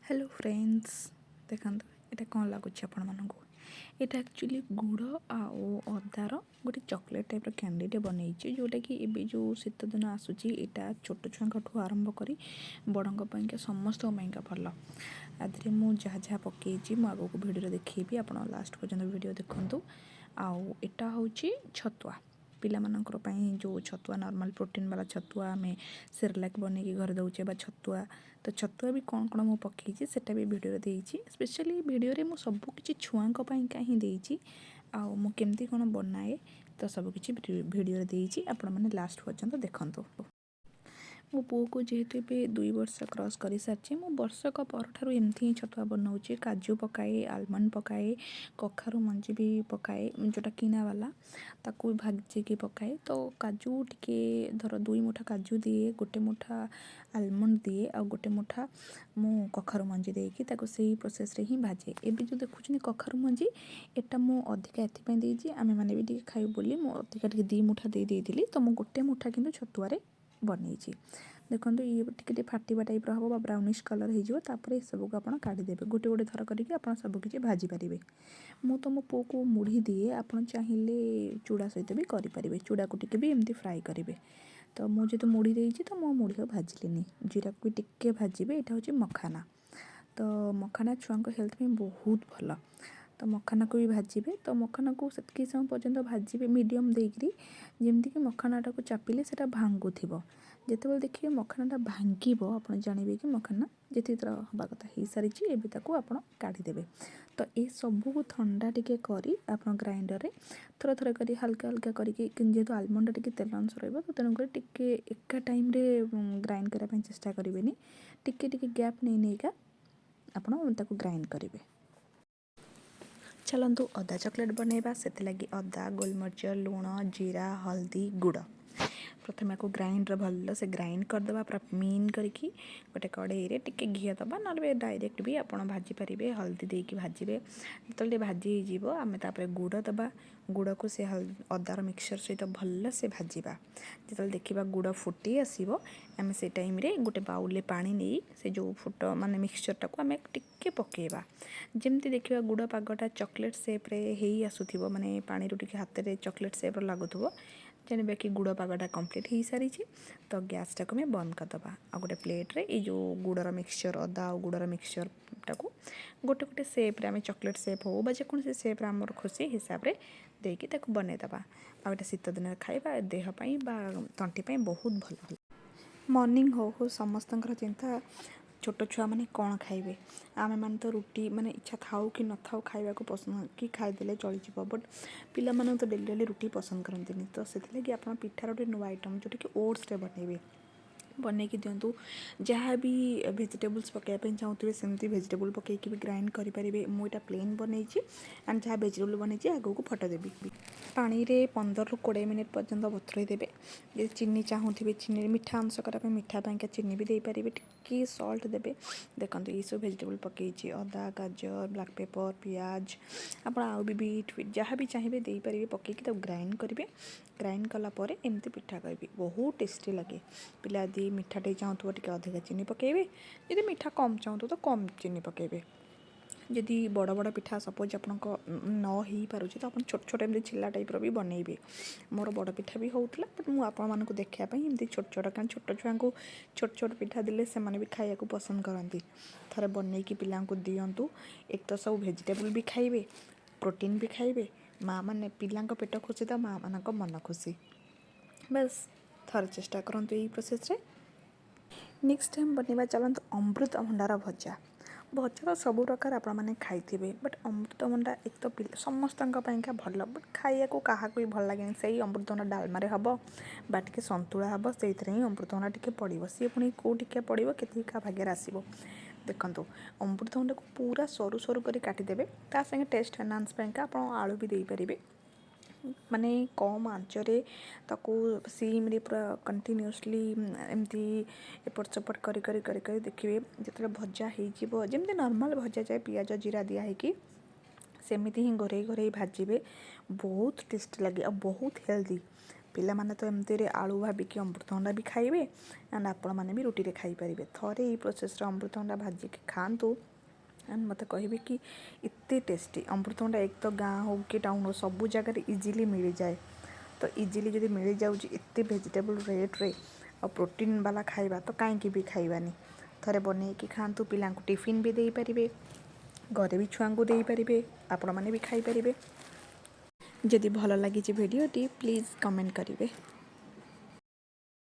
Hello friends देखो ये कौन लगुच आपण এটা एक्चुअली गुड़ आउ अदार गोटे चॉकलेट टाइप कैंडीटे बनई जोटा कि ए जो शीत दिन आसूची यहाँ छोट छुआ आरंभ कर बड़ों समस्त भल आदि मुझे जहाँ जहाँ पकई आगे को भिडियो देखी आप लास्ट पर्यटन वीडियो देखूँ आउ एटा हूँ छतुआ पिलामानଙ୍କର ପାଇଁ जो छतुआ नॉर्मल प्रोटीन वाला छतुआ आम सेरेलाक बनैकी घर दौचे छतुआ तो छतुआ भी कौन कौन मुझे पकई सेटा भी भिडियो देती स्पेशली भिडियो में सबकि छुआं ही देती आउ मु केमती कौन बनाए तो सबकि भिडियो देती आपण मैंने लास्ट पर्यंत देखूँ मो पुओ को जेहेतु ए 2 वर्ष क्रॉस कर सारी मो वर्षक पर एमती ही छतुआ बनाऊे काजू पकाए आलमंड पकाए कखारू मंजी भी पकाए जोटा किना वाला ताकू भाजिकी पकाए तो काजू टिके धर 2 मुठा काजू दिए गोटे मुठा आलमंड दिए आ गोटे मुठा मु कखारू मंजी देकी ताकू सही प्रोसेस रे ही भाजे एबे जो देखुछनी कखारू मंजी एटा मु अधिका एथिपै देजी आमे माने भी टिके खाइबो बोली मु अधिका टिके 2 मुठा दे देइतिली तो मु गोटे मुठा किंतु छतुआरे बनई देखो ये टिके फाटिबा टाइप हम बा ब्राउनिश कलर हो सबको आप काढ़ीदेवे गोटे गोटे थर करके आप सबकि भाजी पारे मु तो मो पु को मुढ़ी दिए आप चाहिए चूड़ा सहित भी करेंगे चूड़ा को टिके भी एमती फ्राए करेंगे तो मुझे तो मुढ़ी देती तो मो मुढ़ी को भाजिली जीरा को भी टिके भाजबे यहाँ हूँ मखाना तो मखाना छुआ हेल्थ में बहुत भल तो मखाना को भी भाजबे तो मखाना को से समय पर्यंत भाजबे मीडियम देकरी जमीक मखानाटा को चापिले से भांगु जिते देखिए मखानाटा भांग आप जानवे कि मखाना जी हवा कथा हो सारी आप काढ़ीदेवे तो ये सबू ठंडा टिके करी आप ग्राइंडर थोड़ा थोड़ा कर हल्का हल्का करके जेहेतु आलमंड टिके तेल अंश रही तेणुकर टिके एका टाइम ग्राइंड करने चेष्टा करेंगे टिके टिके गैप नहीं नहीं का आपको ग्राइंड करेंगे चलतु अदा चॉकलेट बनैबा से लगी अदा गोलमरिच लुण जीरा हल्दी गुड़ प्रथम आपको ग्राइंडर भल से ग्राइंड करदे पूरा मीन करके गोटे कड़े टिके घी दबा ना डायरेक्ट भी आप भाजी पारे हल्दी देकी भाजबे जो भाजी होमें गुड़ दबा गुड़ को से अदार मिक्सचर सहित भल से भाजवा जो देखा गुड़ फुटी आसो आम से टाइम रे गोटे बाउल पानी नहीं से जो फुट माने मिक्सचरटा को आम टिके पकेबा जमती देखा गुड़ पागटा चॉकलेट सेप्रे हो आसुव माने पानी टिके हाथ में चॉकलेट सेप लगुव जानवे कि गुड़ पागटा कंप्लीट हो सारी तो गैस टाक में बंद करदे आ गोटे प्लेट रे ये जो गुड़र मिक्सचर अदा और गुड़र मिक्सचर टाक गोटे गोटे सेप्रे आम चॉकलेट सेप हो जेकोसी सेप्रे आम खुशी हिसाब से देकी बनईदे आटा शीत दिन खाଇବା देहपाई तंटी बहुत भल मॉर्निंग हो समस्त चिंता छोट छुआ मैंने कौन खाइबे आमे माने तो रुटी माने इच्छा थाऊ कि न थाऊ खाइबा को पसंद कि खाईदेले चलीज बट पिला माने तो डेली डेली रुटी पसंद करते तो से आप पिठार गोटे नुआ आइटम जोटा कि ओट्स बनइबे बनईकी दिंतु जहाँ भी भेजिटेबल्स पकाइबा चाहूे सेमती भेजिटेबल पकईकि भी ग्राइंड करेंगे मुझे प्लेन बनई एंड जहाँ भेजिटेबल बनई आगे को फटो देवी पानी रे 15 ରୁ 20 मिनट पर्यंत बतुरई देवे जो चीनी चाहूे चीनी मीठा अंश करने मीठा पाइका चीनी भी देपारे टिके सल्ट देवे देखो ये सब भेजिटेबल पकई अदा गाजर ब्लैक पेपर पियाज आप बीट जहाँ भी चाहिए देपारे पकईकि ग्राइंड करेंगे ग्राइंड कलापर एमती पिठा करी बहुत टेस्टी लगे पिला यदि मीठा टे चाहूँ टे अधिका चीनी पकईबे यदि मीठा कम चाहूँ तो कम चीनी पकईबे जदि बड़ बड़ पिठा सपोज आप न हो पारे तो आप छोट छोट एमती छिला टाइप्र भी बनइबे मोर बड़ पिठा भी होता बट मुझे देखापी एमती छोट छोट क्या छोट छुआ को छोट छोट पिठा देले से भी खाया पसंद करती थे बनईकी पिला दिंतु एक तो सब भेजिटेबल भी खाइबे प्रोटीन भी खाइबे माँ मैंने पिला पेट खुशी तो माँ मान मन खुशी बस थर चेष्टा करूँ यही प्रोसेस रे नेक्स्ट टाइम बनवा चलते अमृतभंडार भजा भजार सब प्रकार आप खाइबे बट अमृतभंडा एक तो समस्त भल बट खाया को क्या भी भल लगे से अमृतभंडा डालमारे हम बाटे सतुला हम से ही अमृतभंडा टी पड़ो सी पुणी कौ टी पड़ो के भाग्य आसो देखो अमृतभंडा को पूरा सरू सरू कर काटिदेवे ता संगे टेस्ट एनहांस आप आलू भी देपारे माने कम आंचरे ताकू सीम रे पूरा कंटिन्यूअसली एमती एपट सेपट करी करी करी करी देखिए जिते भजा हो जमी नॉर्मल भजा जाए पियाज जीरा दिया कि सेमती ही घोरे घोरे भाजबे बहुत टेस्टी लगे और बहुत हेल्दी ପିଲାମାନେ ତ ଏମିତିରେ ଆଳୁ ଭାବିକି ଅମୃତଭଣ୍ଡା ବି ଖାଇବେ ଆଣ୍ଡ ଆପଣମାନେ ବି ରୁଟିରେ ଖାଇପାରିବେ। ଥରେ ଏଇ ପ୍ରୋସେସ୍ରେ ଅମୃତଭଣ୍ଡା ଭାଜିକି ଖାଆନ୍ତୁ ଆଣ୍ଡ ମୋତେ କହିବେ କି ଏତେ ଟେଷ୍ଟି। ଅମୃତଭଣ୍ଡା ଏକ ତ ଗାଁ ହେଉ କି ଟାଉନ୍ ହେଉ ସବୁ ଜାଗାରେ ଇଜିଲି ମିଳିଯାଏ। ତ ଇଜିଲି ଯଦି ମିଳିଯାଉଛି ଏତେ ଭେଜିଟେବୁଲ୍ ରେଟ୍ରେ ଆଉ ପ୍ରୋଟିନ୍ ବାଲା ଖାଇବା ତ କାହିଁକି ବି ଖାଇବାନି। ଥରେ ବନେଇକି ଖାଆନ୍ତୁ, ପିଲାଙ୍କୁ ଟିଫିନ୍ ବି ଦେଇପାରିବେ, ଘରେ ବି ଛୁଆଙ୍କୁ ଦେଇପାରିବେ, ଆପଣମାନେ ବି ଖାଇପାରିବେ। ଯଦି ଭଲ ଲାଗିଛି ଭିଡ଼ିଓଟି ପ୍ଲିଜ୍ କମେଣ୍ଟ କରିବେ।